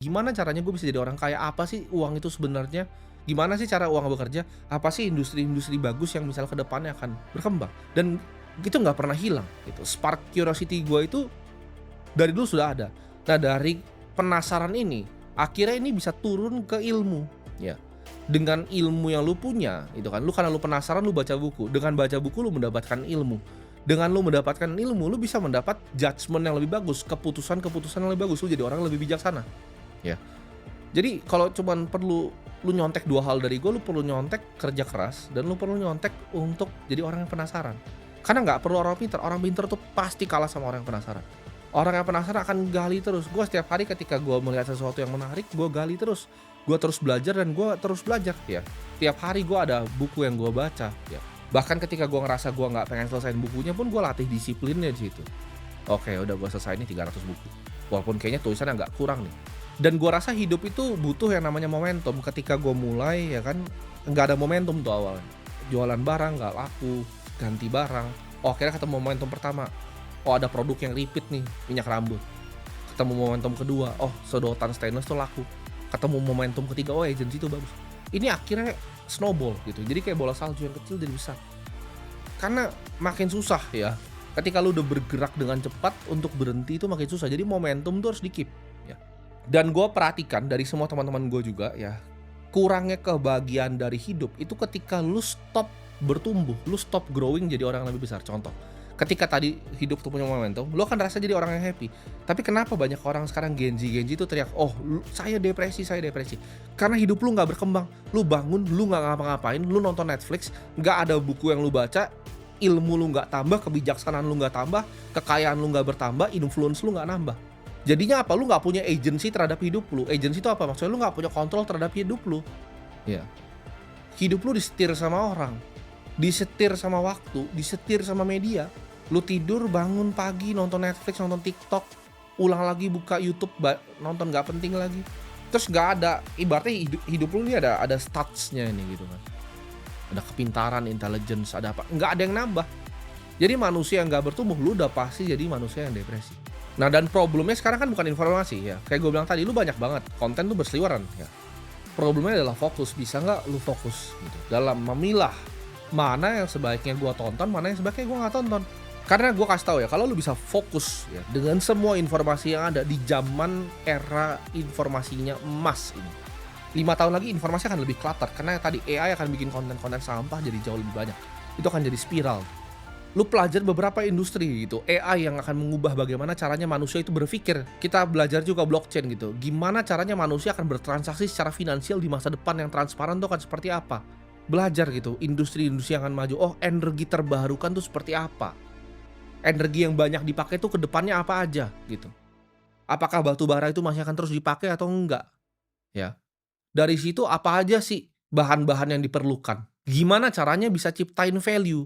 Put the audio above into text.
Gimana caranya gue bisa jadi orang kaya? Apa sih uang itu sebenarnya? Gimana sih cara uang bekerja? Apa sih industri-industri bagus yang misal ke depannya akan berkembang? Dan itu nggak pernah hilang gitu. Spark curiosity gue itu dari dulu sudah ada. Nah, dari penasaran ini, akhirnya ini bisa turun ke ilmu, ya. Dengan ilmu yang lu punya, itu kan, lu karena lu penasaran lu baca buku, dengan baca buku lu mendapatkan ilmu. Dengan lu mendapatkan ilmu, lu bisa mendapat judgement yang lebih bagus, keputusan-keputusan yang lebih bagus, lu jadi orang yang lebih bijaksana, ya. Jadi kalau cuman perlu lu nyontek 2 hal dari gue, lu perlu nyontek kerja keras dan lu perlu nyontek untuk jadi orang yang penasaran. Karena nggak perlu orang pintar tuh pasti kalah sama orang yang penasaran. Orang yang penasaran akan gali terus. Gue setiap hari ketika gue melihat sesuatu yang menarik, gue gali terus. Gue terus belajar dan gue terus belajar, ya. Tiap hari gue ada buku yang gue baca, ya. Bahkan ketika gue ngerasa gue nggak pengen selesaiin bukunya pun gue latih disiplinnya di situ. Oke, udah gue selesai nih 300 buku. Walaupun kayaknya tulisannya agak kurang nih. Dan gue rasa hidup itu butuh yang namanya momentum. Ketika gue mulai, ya kan, nggak ada momentum tuh awalnya. Jualan barang nggak laku, ganti barang. Oh, akhirnya ketemu momentum pertama. Oh, ada produk yang repeat nih, minyak rambut. Ketemu momentum kedua, oh, sedotan stainless tuh laku. Ketemu momentum ketiga, oh, agency itu bagus. Ini akhirnya snowball gitu. Jadi kayak bola salju yang kecil jadi besar. Karena makin susah, ya. Ketika lu udah bergerak dengan cepat, untuk berhenti itu makin susah. Jadi momentum tuh harus di-keep, ya. Dan gue perhatikan dari semua teman-teman gue juga, ya, kurangnya kebahagiaan dari hidup itu ketika lu stop bertumbuh, lu stop growing jadi orang yang lebih besar. Contoh, ketika tadi hidup tuh punya momentum, lu akan rasa jadi orang yang happy. Tapi kenapa banyak orang sekarang Gen Z itu teriak, "Oh, saya depresi, saya depresi." Karena hidup lu nggak berkembang. Lu bangun, lu nggak ngapa-ngapain, lu nonton Netflix, nggak ada buku yang lu baca, ilmu lu nggak tambah, kebijaksanaan lu nggak tambah, kekayaan lu nggak bertambah, influence lu nggak nambah. Jadinya apa? Lu nggak punya agency terhadap hidup lu. Agency itu apa? Maksudnya lu nggak punya kontrol terhadap hidup lu. Ya. Hidup lu disetir sama orang, disetir sama waktu, disetir sama media. Lu tidur, bangun pagi, nonton Netflix, nonton TikTok, ulang lagi buka YouTube, nonton nggak penting lagi. Terus nggak ada, ibaratnya hidup lu ini ada statsnya ini gitu kan. Ada kepintaran, intelligence, ada apa, nggak ada yang nambah. Jadi manusia yang nggak bertumbuh, lu udah pasti jadi manusia yang depresi. Nah, dan problemnya sekarang kan bukan informasi, ya. Kayak gue bilang tadi, lu banyak banget konten tuh berseliweran, ya. Problemnya adalah fokus, bisa nggak lu fokus gitu dalam memilah mana yang sebaiknya gua tonton, mana yang sebaiknya gua nggak tonton. Karena gua kasih tahu ya, kalau lu bisa fokus ya dengan semua informasi yang ada di zaman era informasinya emas ini. 5 tahun lagi informasi akan lebih clutter karena tadi AI akan bikin konten-konten sampah jadi jauh lebih banyak. Itu akan jadi spiral. Lu pelajari beberapa industri gitu, AI yang akan mengubah bagaimana caranya manusia itu berpikir. Kita belajar juga blockchain gitu, gimana caranya manusia akan bertransaksi secara finansial di masa depan yang transparan tuh akan seperti apa. Belajar gitu, industri-industri yang akan maju, oh, energi terbarukan tuh seperti apa. Energi yang banyak dipakai tuh ke depannya apa aja gitu. Apakah batu bara itu masih akan terus dipakai atau enggak, ya. Dari situ apa aja sih bahan-bahan yang diperlukan. Gimana caranya bisa ciptain value.